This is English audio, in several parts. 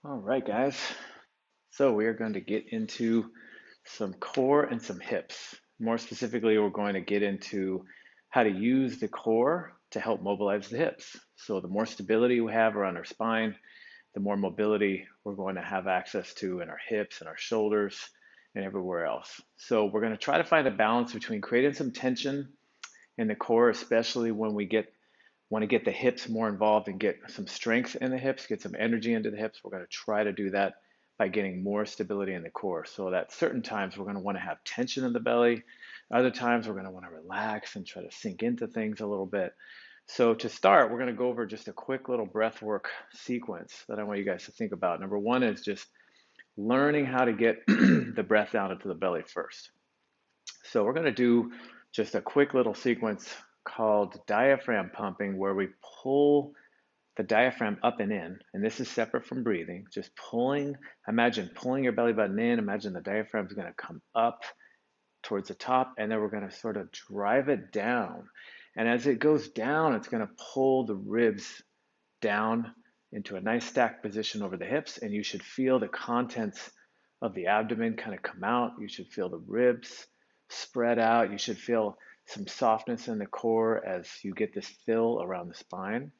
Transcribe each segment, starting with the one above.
All right, guys. So we are going to get into some core and some hips. More specifically, we're going to get into how to use the core to help mobilize the hips. So the more stability we have around our spine, the more mobility we're going to have access to in our hips and our shoulders and everywhere else. So we're going to try to find a balance between creating some tension in the core, especially when we want to get the hips more involved and get some strength in the hips, get some energy into the hips. We're going to try to do that by getting more stability in the core. So that certain times we're going to want to have tension in the belly. Other times we're going to want to relax and try to sink into things a little bit. So to start, we're going to go over just a quick little breath work sequence that I want you guys to think about. Number one is just learning how to get the breath down into the belly first. So we're going to do just a quick little sequence called diaphragm pumping, where we pull the diaphragm up and in, and this is separate from breathing. Just pulling, imagine pulling your belly button in, imagine the diaphragm is going to come up towards the top, and then we're going to sort of drive it down. And as it goes down, it's going to pull the ribs down into a nice stacked position over the hips, and you should feel the contents of the abdomen kind of come out. You should feel the ribs spread out. You should feel some softness in the core as you get this fill around the spine.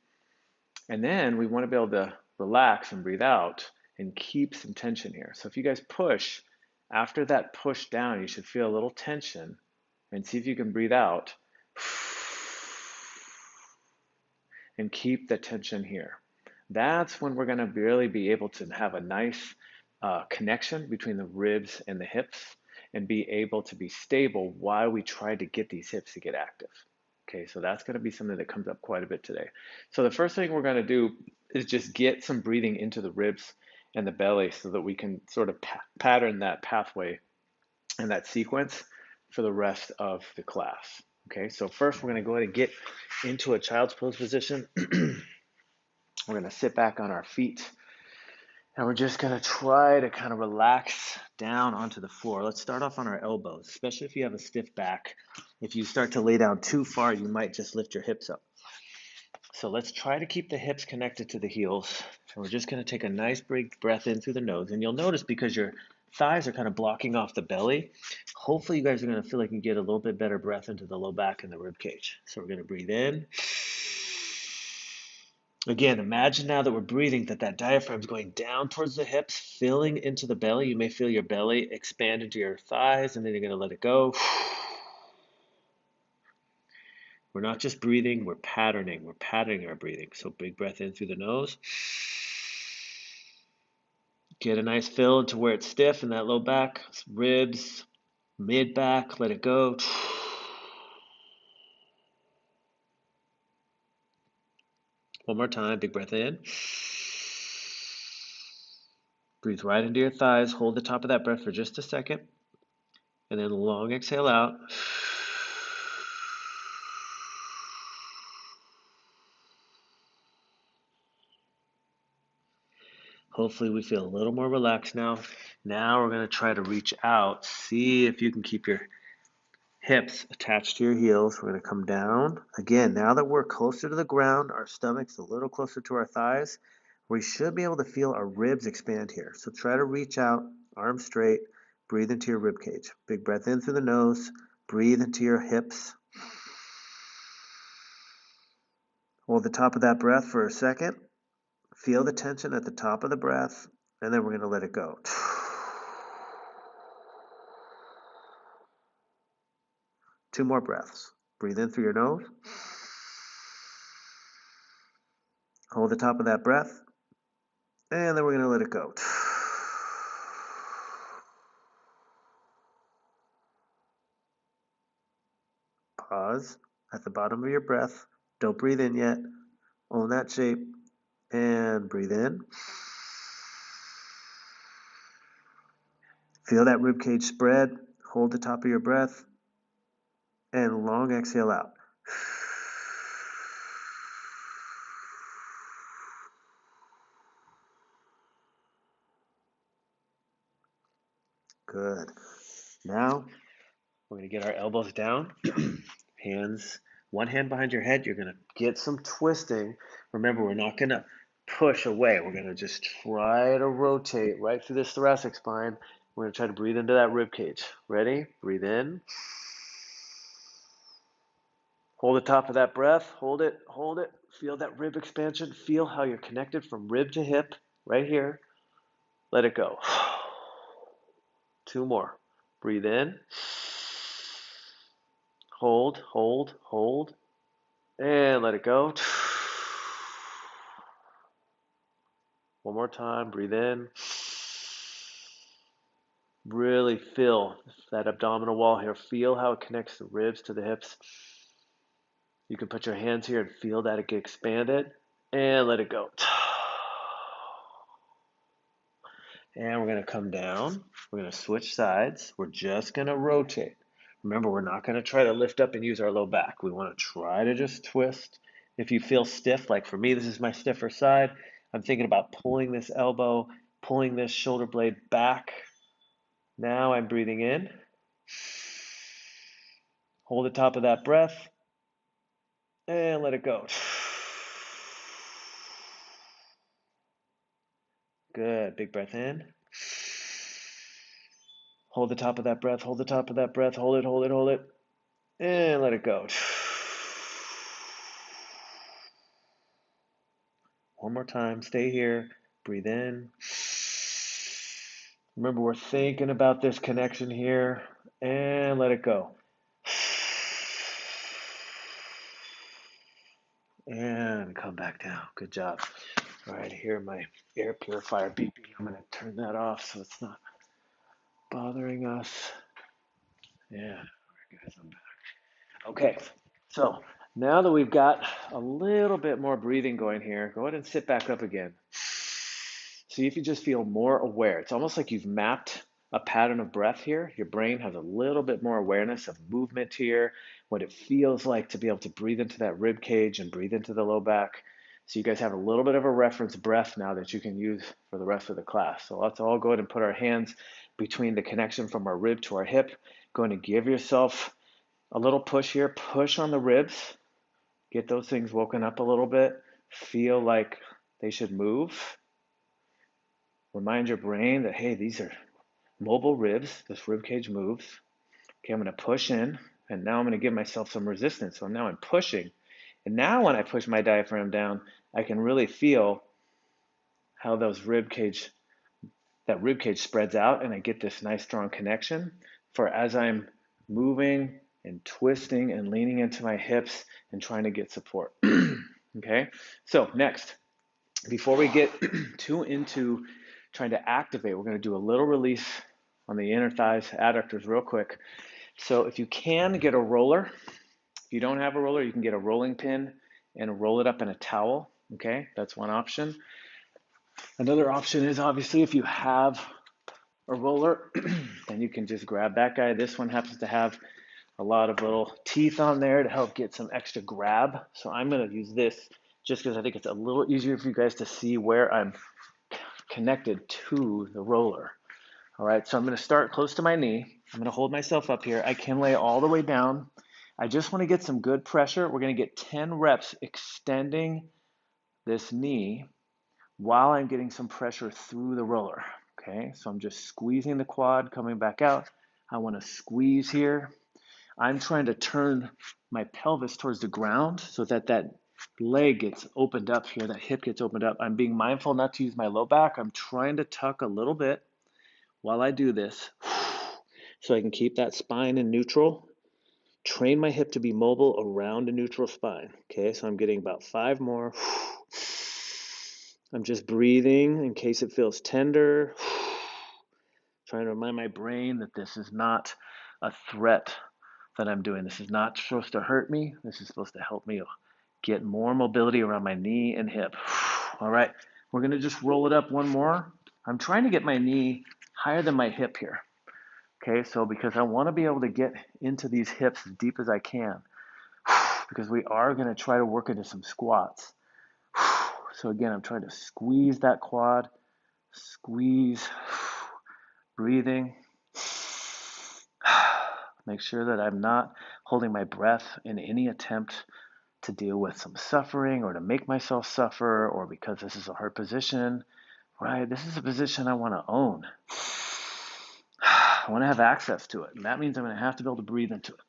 And then we want to be able to relax and breathe out and keep some tension here. So if you guys push, after that push down, you should feel a little tension and see if you can breathe out and keep the tension here. That's when we're going to really be able to have a nice connection between the ribs and the hips and be able to be stable while we try to get these hips to get active. Okay, so that's going to be something that comes up quite a bit today. So the first thing we're going to do is just get some breathing into the ribs and the belly so that we can sort of pattern that pathway and that sequence for the rest of the class. Okay, so first we're going to go ahead and get into a child's pose position. We're going to sit back on our feet and we're just going to try to kind of relax down onto the floor. Let's start off on our elbows, especially if you have a stiff back. If you start to lay down too far, you might just lift your hips up. So let's try to keep the hips connected to the heels. And we're just going to take a nice big breath in through the nose. And you'll notice because your thighs are kind of blocking off the belly, hopefully you guys are going to feel like you get a little bit better breath into the low back and the rib cage. So we're going to breathe in. Again, imagine now that we're breathing that diaphragm is going down towards the hips, filling into the belly. You may feel your belly expand into your thighs, and then you're going to let it go. We're not just breathing, we're patterning. We're patterning our breathing. So big breath in through the nose. Get a nice fill into where it's stiff in that low back, ribs, mid back, let it go. One more time, big breath in. Breathe right into your thighs. Hold the top of that breath for just a second. And then long exhale out. Hopefully we feel a little more relaxed now. Now we're going to try to reach out. See if you can keep your hips attached to your heels. We're going to come down. Again, now that we're closer to the ground, our stomach's a little closer to our thighs, we should be able to feel our ribs expand here. So try to reach out, arms straight, breathe into your rib cage. Big breath in through the nose, breathe into your hips. Hold the top of that breath for a second. Feel the tension at the top of the breath, and then we're going to let it go. Two more breaths. Breathe in through your nose. Hold the top of that breath, and then we're going to let it go. Pause at the bottom of your breath. Don't breathe in yet. Own that shape, and breathe in. Feel that rib cage spread. Hold the top of your breath, and long exhale out. Good. Now we're going to get our elbows down. Hands, one hand behind your head. You're going to get some twisting. Remember, we're not going to push away. We're going to just try to rotate right through this thoracic spine. We're going to try to breathe into that rib cage. Ready? Breathe in. Hold the top of that breath. Hold it. Hold it. Feel that rib expansion. Feel how you're connected from rib to hip right here. Let it go. 2 more. Breathe in. Hold, hold, hold. And let it go. 1 more time. Breathe in. Really feel that abdominal wall here. Feel how it connects the ribs to the hips. You can put your hands here and feel that it get expanded. And let it go. And we're going to come down. We're going to switch sides. We're just going to rotate. Remember, we're not going to try to lift up and use our low back. We want to try to just twist. If you feel stiff, like for me, this is my stiffer side. I'm thinking about pulling this elbow, pulling this shoulder blade back. Now I'm breathing in. Hold the top of that breath. And let it go. Good. Big breath in. Hold the top of that breath. Hold the top of that breath. Hold it, hold it, hold it. And let it go. 1 more time. Stay here. Breathe in. Remember, we're thinking about this connection here. And let it go. And come back down. Good job. All right, I hear my air purifier beeping. I'm going to turn that off so it's not bothering us. Yeah, all right, guys, I'm back. Okay, so now that we've got a little bit more breathing going here, go ahead and sit back up again. See if you just feel more aware. It's almost like you've mapped a pattern of breath here. Your brain has a little bit more awareness of movement here, what it feels like to be able to breathe into that rib cage and breathe into the low back. So you guys have a little bit of a reference breath now that you can use for the rest of the class. So let's all go ahead and put our hands between the connection from our rib to our hip. Going to give yourself a little push here. Push on the ribs. Get those things woken up a little bit. Feel like they should move. Remind your brain that, hey, these are mobile ribs. This rib cage moves. Okay, I'm going to push in, and now I'm going to give myself some resistance. So now I'm pushing. And now when I push my diaphragm down, I can really feel how that rib cage spreads out, and I get this nice strong connection for as I'm moving and twisting and leaning into my hips and trying to get support. Okay, so next, before we get too into trying to activate, we're going to do a little release on the inner thighs, adductors real quick. So if you can get a roller, if you don't have a roller, you can get a rolling pin and roll it up in a towel. Okay, that's one option. Another option is obviously if you have a roller, then you can just grab that guy. This one happens to have a lot of little teeth on there to help get some extra grab. So I'm going to use this just because I think it's a little easier for you guys to see where I'm connected to the roller. All right, so I'm going to start close to my knee. I'm going to hold myself up here. I can lay all the way down. I just want to get some good pressure. We're going to get 10 reps extending this knee while I'm getting some pressure through the roller. Okay, so I'm just squeezing the quad, coming back out. I want to squeeze here. I'm trying to turn my pelvis towards the ground so that that leg gets opened up here, that hip gets opened up. I'm being mindful not to use my low back. I'm trying to tuck a little bit while I do this so I can keep that spine in neutral. Train my hip to be mobile around a neutral spine. Okay, so I'm getting about 5 more. I'm just breathing in case it feels tender. Trying to remind my brain that this is not a threat that I'm doing. This is not supposed to hurt me. This is supposed to help me get more mobility around my knee and hip. All right, we're going to just roll it up one more. I'm trying to get my knee higher than my hip here. Okay, so because I want to be able to get into these hips as deep as I can because we are going to try to work into some squats. So again, I'm trying to squeeze that quad, squeeze, breathing. Make sure that I'm not holding my breath in any attempt to deal with some suffering or to make myself suffer or because this is a hard position, right? This is a position I want to own. I want to have access to it. And that means I'm going to have to be able to breathe into it.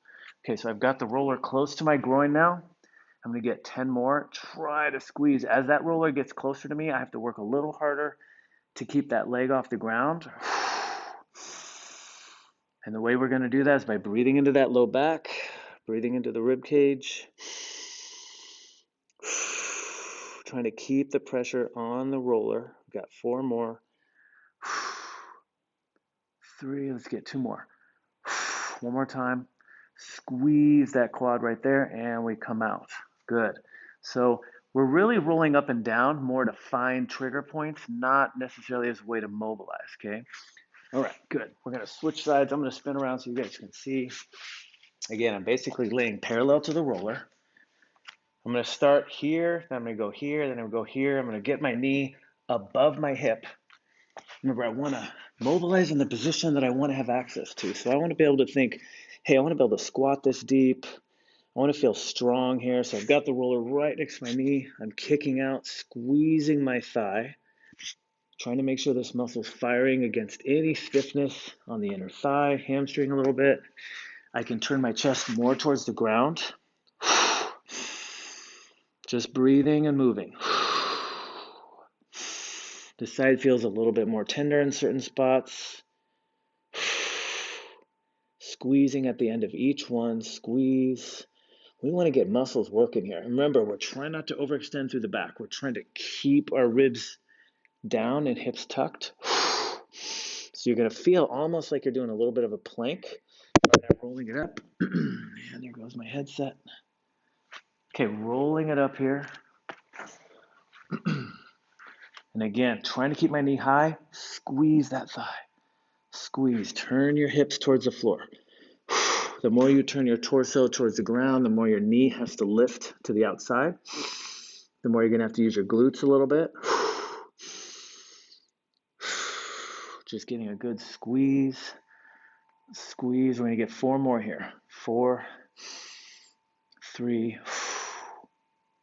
Okay, so I've got the roller close to my groin now. I'm going to get 10 more. Try to squeeze. As that roller gets closer to me, I have to work a little harder to keep that leg off the ground. And the way we're going to do that is by breathing into that low back, breathing into the rib cage, trying to keep the pressure on the roller. We've got 4 more. 3, let's get 2 more. One more time. Squeeze that quad right there, and we come out. Good. So we're really rolling up and down more to find trigger points, not necessarily as a way to mobilize, okay? All right, good. We're going to switch sides. I'm going to spin around so you guys can see. Again, I'm basically laying parallel to the roller. I'm going to start here, then I'm going to go here, then I'm going to go here. I'm going to get my knee above my hip. Remember, I want to mobilize in the position that I want to have access to. So I want to be able to think, hey, I want to be able to squat this deep. I want to feel strong here. So I've got the roller right next to my knee. I'm kicking out, squeezing my thigh, trying to make sure this muscle's firing against any stiffness on the inner thigh, hamstring a little bit. I can turn my chest more towards the ground. Just breathing and moving. The side feels a little bit more tender in certain spots. Squeezing at the end of each one. Squeeze. We want to get muscles working here. Remember, we're trying not to overextend through the back. We're trying to keep our ribs down and hips tucked. So you're going to feel almost like you're doing a little bit of a plank. Rolling it up. And there goes my headset. Okay, rolling it up here. And again, trying to keep my knee high. Squeeze that thigh. Squeeze. Turn your hips towards the floor. The more you turn your torso towards the ground, the more your knee has to lift to the outside. The more you're going to have to use your glutes a little bit. Just getting a good squeeze. Squeeze. We're going to get 4 more here. 4, 3,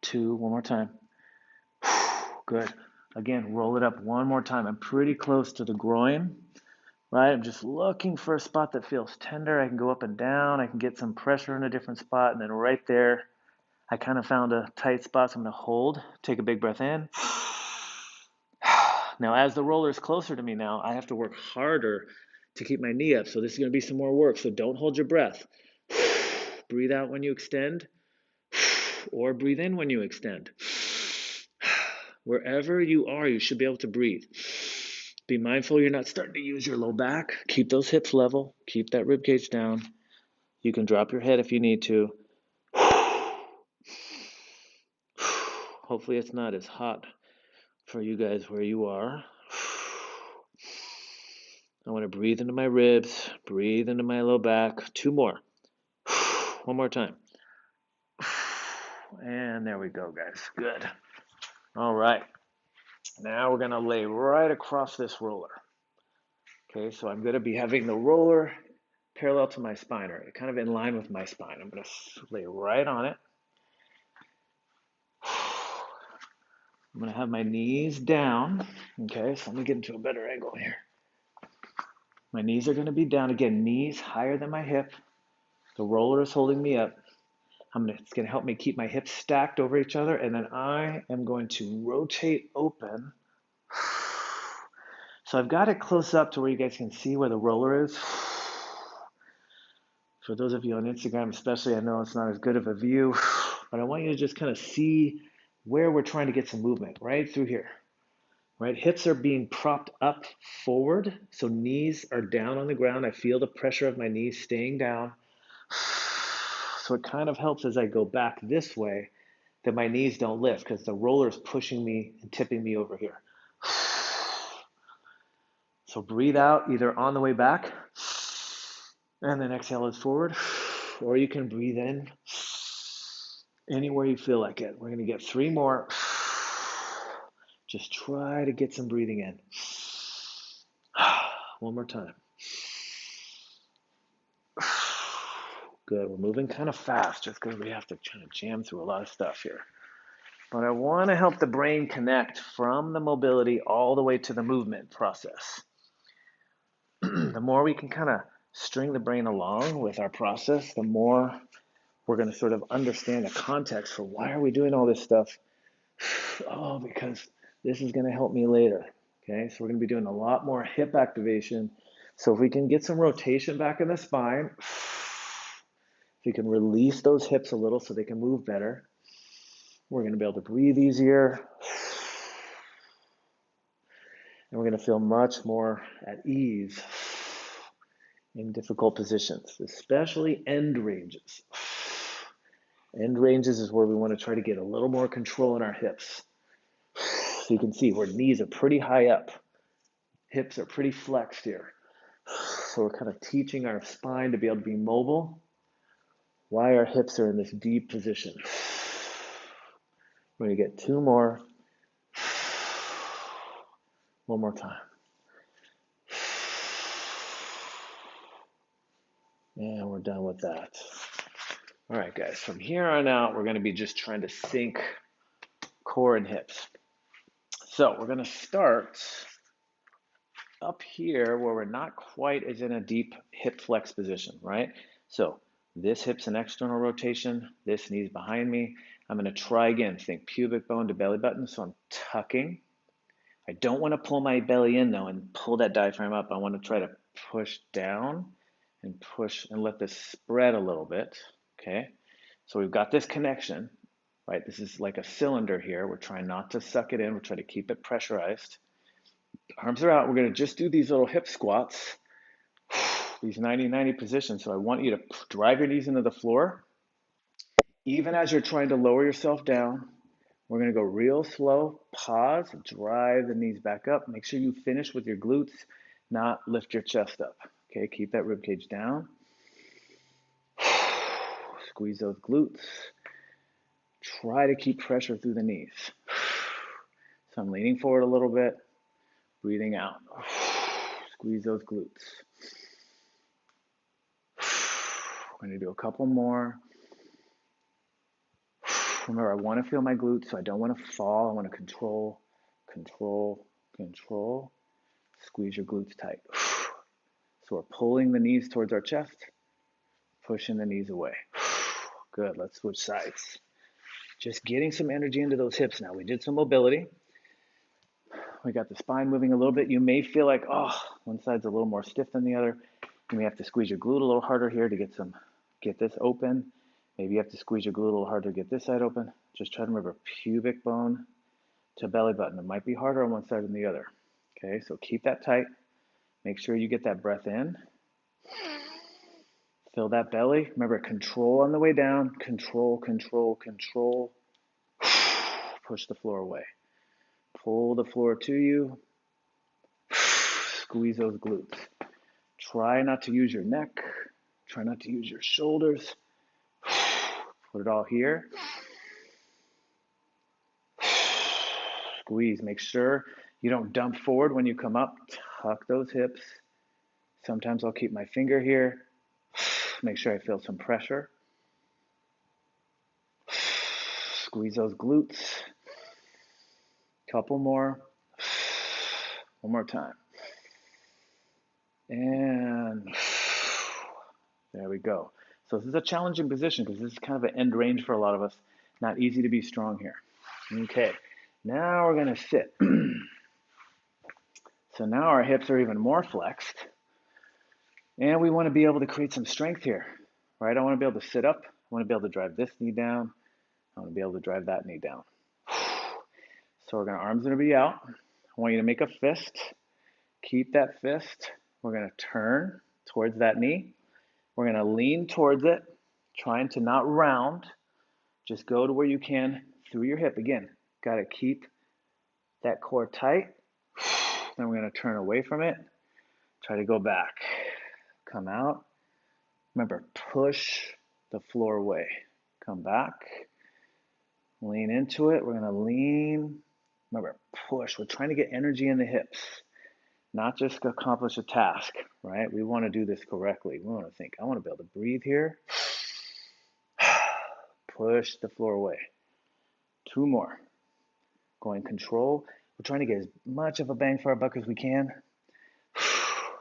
2. One more time. Good. Again, roll it up one more time. I'm pretty close to the groin, right? I'm just looking for a spot that feels tender. I can go up and down. I can get some pressure in a different spot. And then right there, I kind of found a tight spot. So I'm going to hold. Take a big breath in. Now, as the roller is closer to me now, I have to work harder to keep my knee up. So this is going to be some more work. So don't hold your breath. Breathe out when you extend, or breathe in when you extend. Wherever you are, you should be able to breathe. Be mindful you're not starting to use your low back. Keep those hips level. Keep that rib cage down. You can drop your head if you need to. Hopefully it's not as hot for you guys where you are. I want to breathe into my ribs, breathe into my low back. 2 more. One more time. And there we go, guys. Good. All right. Now we're going to lay right across this roller. Okay, so I'm going to be having the roller parallel to my spine, or kind of in line with my spine. I'm going to lay right on it. I'm going to have my knees down. Okay, so let me get into a better angle here. My knees are going to be down. Again, knees higher than my hip. The roller is holding me up. It's going to help me keep my hips stacked over each other, and then I am going to rotate open. So I've got it close up to where you guys can see where the roller is. For those of you on Instagram especially, I know it's not as good of a view, but I want you to just kind of see where we're trying to get some movement, right through here. Right, hips are being propped up forward, so knees are down on the ground. I feel the pressure of my knees staying down. So it kind of helps as I go back this way that my knees don't lift because the roller is pushing me and tipping me over here. So breathe out either on the way back and then exhale is forward, or you can breathe in anywhere you feel like it. We're going to get 3 more. Just try to get some breathing in. One more time. Good, we're moving kind of fast just because we have to kind of jam through a lot of stuff here. But I want to help the brain connect from the mobility all the way to the movement process. The more we can kind of string the brain along with our process, the more we're going to sort of understand the context for why are we doing all this stuff. Oh, because this is going to help me later. Okay, so we're going to be doing a lot more hip activation. So if we can get some rotation back in the spine, if we can release those hips a little so they can move better, we're going to be able to breathe easier. And we're going to feel much more at ease in difficult positions, especially end ranges. End ranges is where we want to try to get a little more control in our hips. So you can see where knees are pretty high up, hips are pretty flexed here. So we're kind of teaching our spine to be able to be mobile while our hips are in this deep position. We're going to get two more. One more time. And we're done with that. All right, guys, from here on out, we're going to be just trying to sync core and hips. So we're going to start up here where we're not quite as in a deep hip flex position, right? So this hip's an external rotation, this knee's behind me. I'm going to try again, think pubic bone to belly button, so I'm tucking. I don't want to pull my belly in though and pull that diaphragm up. I want to try to push down and push and let this spread a little bit, okay? So we've got this connection, right? This is like a cylinder here. We're trying not to suck it in. We're trying to keep it pressurized. Arms are out. We're going to just do these little hip squats, these 90-90 positions. So I want you to drive your knees into the floor. Even as you're trying to lower yourself down, we're going to go real slow, pause, drive the knees back up. Make sure you finish with your glutes, not lift your chest up. Okay, keep that rib cage down. Squeeze those glutes. Try to keep pressure through the knees. So I'm leaning forward a little bit, breathing out. Squeeze those glutes. We're going to do a couple more. Remember, I want to feel my glutes, so I don't want to fall. I want to control, control, control. Squeeze your glutes tight. So we're pulling the knees towards our chest, pushing the knees away. Good, let's switch sides. Just getting some energy into those hips now. We did some mobility. We got the spine moving a little bit. You may feel like, oh, one side's a little more stiff than the other. You may have to squeeze your glute a little harder here to get this open. Maybe you have to squeeze your glute a little harder to get this side open. Just try to remember pubic bone to belly button. It might be harder on one side than the other. Okay, so keep that tight. Make sure you get that breath in. Fill that belly. Remember, control on the way down. Control, control, control. Push the floor away. Pull the floor to you. Squeeze those glutes. Try not to use your neck. Try not to use your shoulders. Put it all here. Squeeze. Make sure you don't dump forward when you come up. Tuck those hips. Sometimes I'll keep my finger here. Make sure I feel some pressure. Squeeze those glutes. Couple more. One more time. And there we go. So this is a challenging position because this is kind of an end range for a lot of us. Not easy to be strong here. Okay, now we're going to sit. So now our hips are even more flexed. And we want to be able to create some strength here, right? I want to be able to sit up. I want to be able to drive this knee down. I want to be able to drive that knee down. So arms are going to be out. I want you to make a fist. Keep that fist. We're going to turn towards that knee. We're going to lean towards it, trying to not round. Just go to where you can through your hip. Again, got to keep that core tight. Then we're going to turn away from it. Try to go back. Come out. Remember, push the floor away. Come back. Lean into it. We're going to lean. Remember, push. We're trying to get energy in the hips, not just accomplish a task, right? We want to do this correctly. We want to think, I want to be able to breathe here. push the floor away. 2 more. Going control. We're trying to get as much of a bang for our buck as we can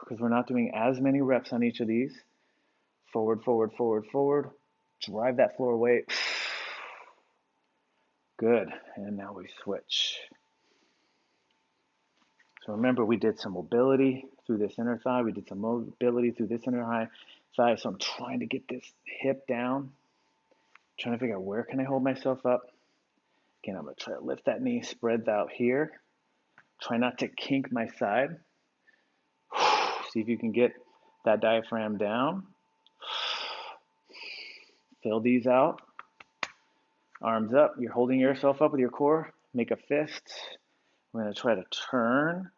because we're not doing as many reps on each of these. Forward, forward, forward, forward. Drive that floor away. Good. And now we switch. So remember, we did some mobility through this inner thigh. We did some mobility through this inner thigh. So I'm trying to get this hip down. Trying to figure out where can I hold myself up. Again, I'm going to try to lift that knee, spread out here. Try not to kink my side. See if you can get that diaphragm down. Fill these out. Arms up. You're holding yourself up with your core. Make a fist. We're going to try to turn.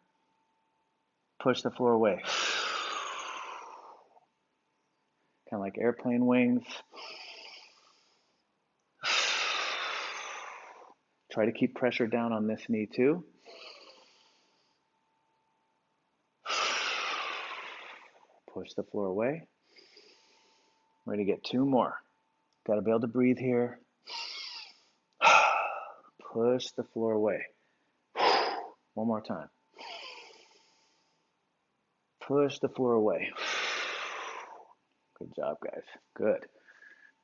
Push the floor away. Kind of like airplane wings. Try to keep pressure down on this knee too. Push the floor away. We're going to get 2 more. Got to be able to breathe here. Push the floor away. 1 more time. Push the floor away. Good job, guys. Good.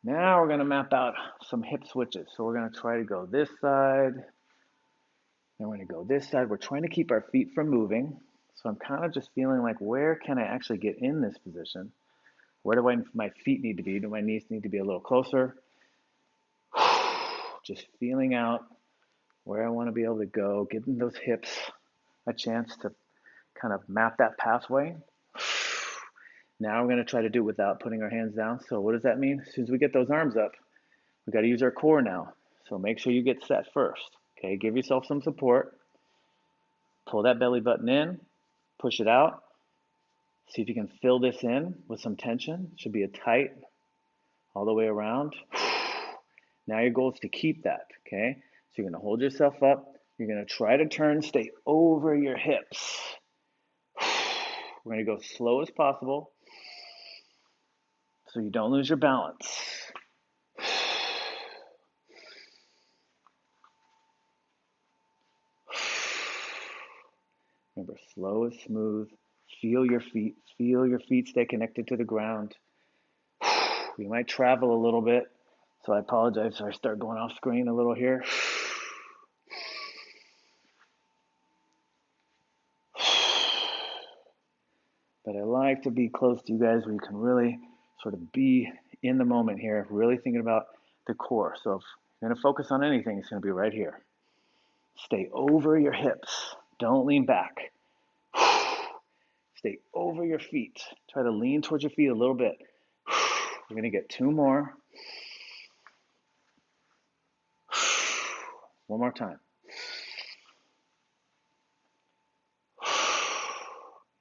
Now we're going to map out some hip switches. So we're going to try to go this side. Then we're going to go this side. We're trying to keep our feet from moving. So I'm kind of just feeling like, where can I actually get in this position? Where do my feet need to be? Do my knees need to be a little closer? Just feeling out where I want to be able to go, giving those hips a chance to kind of map that pathway. Now we're going to try to do it without putting our hands down. So what does that mean? As soon as we get those arms up, we got to use our core now. So make sure you get set first. Okay, give yourself some support. Pull that belly button in, push it out. See if you can fill this in with some tension. It should be a tight all the way around. Now your goal is to keep that, okay? So you're going to hold yourself up. You're going to try to turn, stay over your hips. We're going to go slow as possible so you don't lose your balance. Remember, slow is smooth. Feel your feet. Feel your feet stay connected to the ground. We might travel a little bit, so I apologize if I start going off screen a little here. But I like to be close to you guys where you can really sort of be in the moment here, really thinking about the core. So if you're going to focus on anything, it's going to be right here. Stay over your hips. Don't lean back. Stay over your feet. Try to lean towards your feet a little bit. We're going to get 2 more. 1 more time.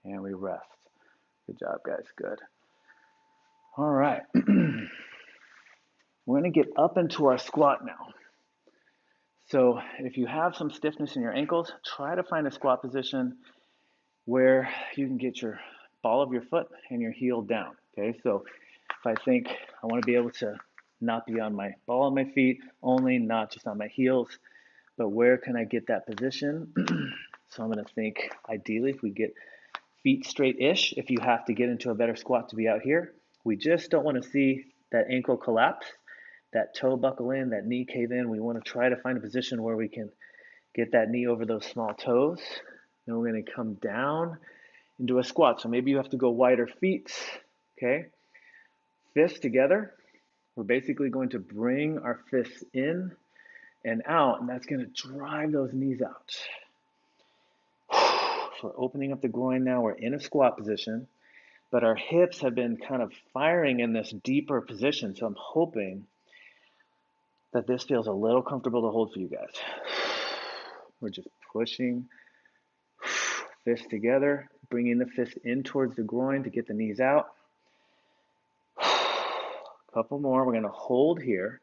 And we rest. Good job, guys. Good. All right. We're going to get up into our squat now. So if you have some stiffness in your ankles, try to find a squat position where you can get your ball of your foot and your heel down. Okay, so if I think I want to be able to not be on my ball of my feet only, not just on my heels, but where can I get that position? So I'm going to think ideally if we get feet straight-ish, if you have to get into a better squat to be out here. We just don't want to see that ankle collapse, that toe buckle in, that knee cave in. We want to try to find a position where we can get that knee over those small toes. Then we're going to come down into a squat. So maybe you have to go wider feet, okay? Fists together. We're basically going to bring our fists in and out, and that's going to drive those knees out. So we're opening up the groin now. We're in a squat position, but our hips have been kind of firing in this deeper position. So I'm hoping that this feels a little comfortable to hold for you guys. We're just pushing fists together, bringing the fist in towards the groin to get the knees out. A couple more. We're going to hold here.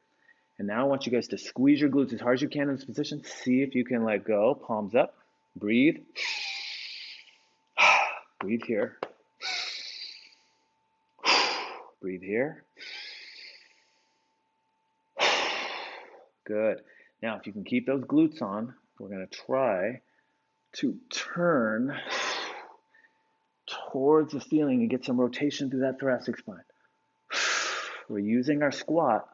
And now I want you guys to squeeze your glutes as hard as you can in this position. See if you can let go. Palms up. Breathe. Breathe here. Breathe here. Good. Now, if you can keep those glutes on, we're going to try to turn towards the ceiling and get some rotation through that thoracic spine. We're using our squat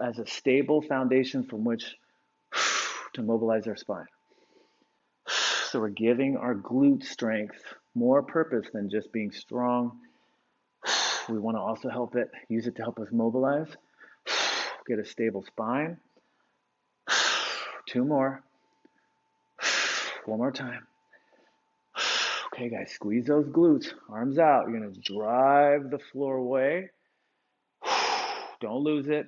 as a stable foundation from which to mobilize our spine. So we're giving our glute strength more purpose than just being strong. We want to also use it to help us mobilize, get a stable spine. 2 more. 1 more time. Okay, guys, squeeze those glutes, arms out. You're going to drive the floor away. Don't lose it.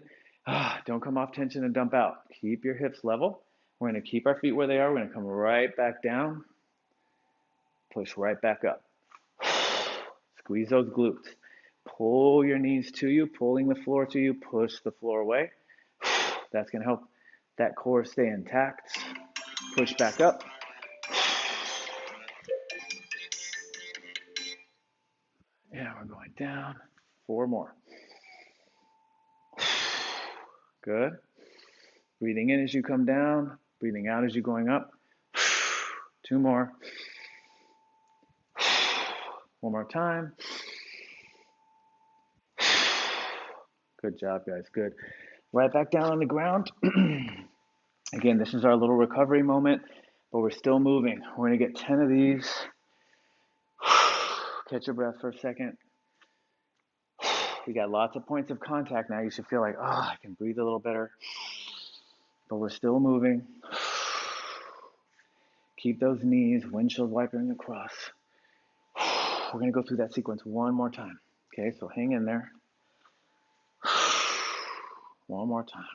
Don't come off tension and dump out. Keep your hips level. We're going to keep our feet where they are. We're going to come right back down. Push right back up. Squeeze those glutes. Pull your knees to you, pulling the floor to you. Push the floor away. That's going to help that core stay intact. Push back up. Yeah, we're going down. 4 more. Good. Breathing in as you come down, breathing out as you're going up. 2 more. 1 more time. Good job, guys. Good. Right back down on the ground. Again, this is our little recovery moment, but we're still moving. We're going to get 10 of these. Catch your breath for a second. We got lots of points of contact now. You should feel like, I can breathe a little better. But we're still moving. Keep those knees windshield wiping across. We're going to go through that sequence 1 more time. Okay, so hang in there. 1 more time.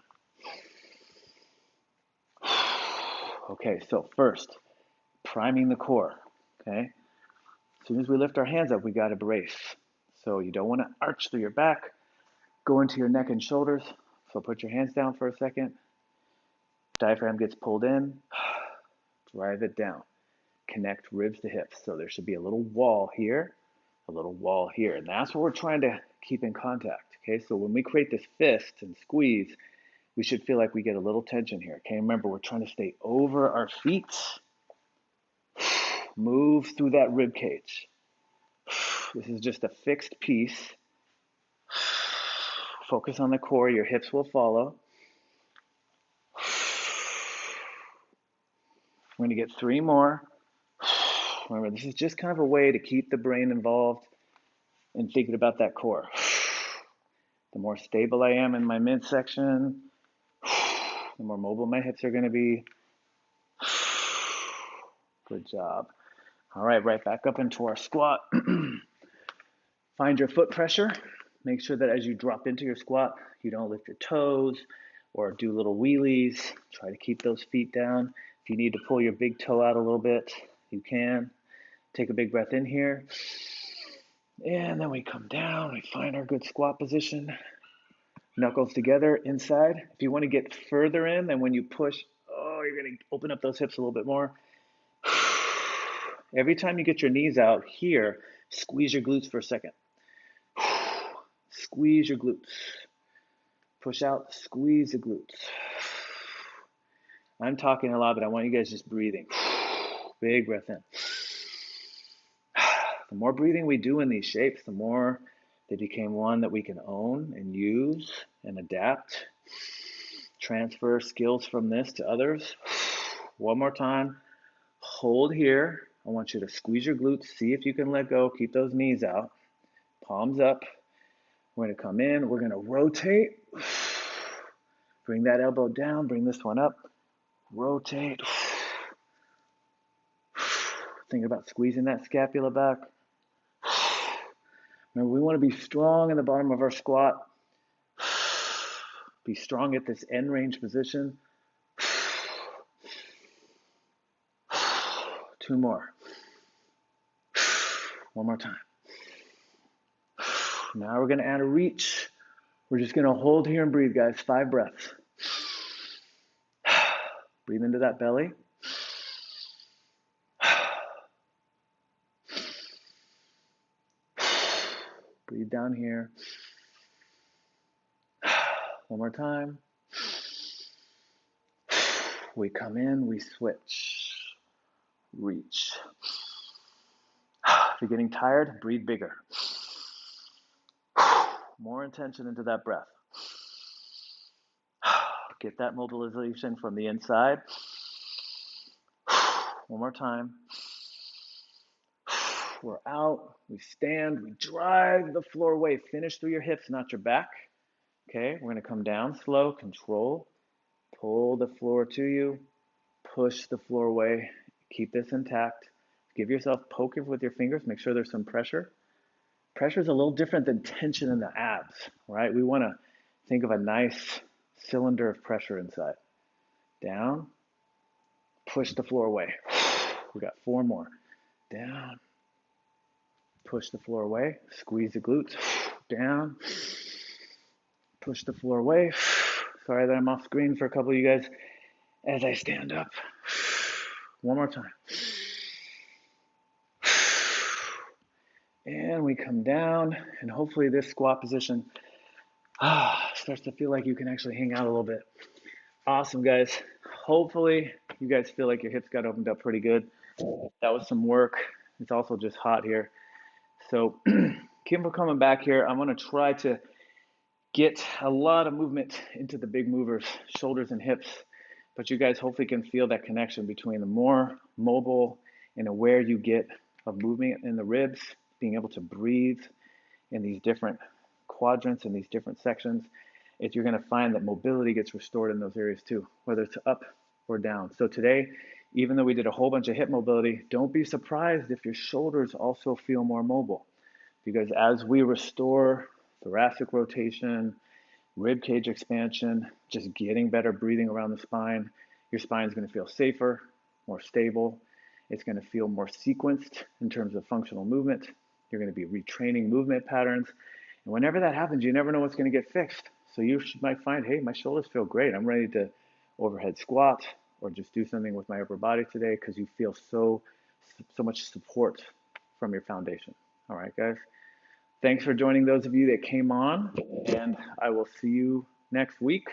Okay, so first, priming the core. Okay, as soon as we lift our hands up, we got to brace. So you don't want to arch through your back, go into your neck and shoulders. So put your hands down for a second. Diaphragm gets pulled in. Drive it down. Connect ribs to hips. So there should be a little wall here, a little wall here. And that's what we're trying to keep in contact. Okay, so when we create this fist and squeeze, we should feel like we get a little tension here. Okay, remember, we're trying to stay over our feet. Move through that rib cage. This is just a fixed piece. Focus on the core. Your hips will follow. We're going to get 3 more. Remember, this is just kind of a way to keep the brain involved in thinking about that core. The more stable I am in my midsection, the more mobile my hips are going to be. Good job. All right, right back up into our squat. Find your foot pressure. Make sure that as you drop into your squat, you don't lift your toes or do little wheelies. Try to keep those feet down. If you need to pull your big toe out a little bit, you can. Take a big breath in here. And then we come down. We find our good squat position. Knuckles together inside. If you want to get further in, then when you push, you're going to open up those hips a little bit more. Every time you get your knees out here, squeeze your glutes for a second. Squeeze your glutes. Push out, squeeze the glutes. I'm talking a lot, but I want you guys just breathing. Big breath in. The more breathing we do in these shapes, the more they became one that we can own and use and adapt. Transfer skills from this to others. 1 more time. Hold here. I want you to squeeze your glutes. See if you can let go. Keep those knees out. Palms up. We're going to come in. We're going to rotate. Bring that elbow down. Bring this one up. Rotate. Think about squeezing that scapula back. Remember, we want to be strong in the bottom of our squat. Be strong at this end range position. 2 more. 1 more time. Now we're going to add a reach. We're just going to hold here and breathe, guys. 5 breaths. Breathe into that belly. Breathe down here. 1 more time. We come in, we switch, reach. If you're getting tired, breathe bigger. More intention into that breath. Get that mobilization from the inside. One more time. We're out, we stand, we drive the floor away. Finish through your hips, not your back. Okay, we're gonna come down slow, control. Pull the floor to you, push the floor away. Keep this intact. Give yourself, poke it with your fingers, make sure there's some pressure. Pressure is a little different than tension in the abs, right? We wanna think of a nice cylinder of pressure inside. Down, push the floor away. We got 4 more. Down, push the floor away, squeeze the glutes, down, push the floor away. Sorry that I'm off screen for a couple of you guys as I stand up. One more time. And we come down, and hopefully this squat position starts to feel like you can actually hang out a little bit. Awesome, guys. Hopefully you guys feel like your hips got opened up pretty good. That was some work. It's also just hot here. So keep coming back here. I'm going to try to get a lot of movement into the big movers, shoulders and hips. But you guys hopefully can feel that connection between the more mobile and aware you get of movement in the ribs, being able to breathe in these different quadrants and these different sections. You're going to find that mobility gets restored in those areas too, whether it's up or down. So today, even though we did a whole bunch of hip mobility, don't be surprised if your shoulders also feel more mobile, because as we restore thoracic rotation, rib cage expansion, just getting better breathing around the spine, your spine is going to feel safer, more stable. It's going to feel more sequenced in terms of functional movement. You're going to be retraining movement patterns. And whenever that happens, you never know what's going to get fixed. So you might find, hey, my shoulders feel great. I'm ready to overhead squat or just do something with my upper body today because you feel so much support from your foundation. All right, guys. Thanks for joining those of you that came on, and I will see you next week.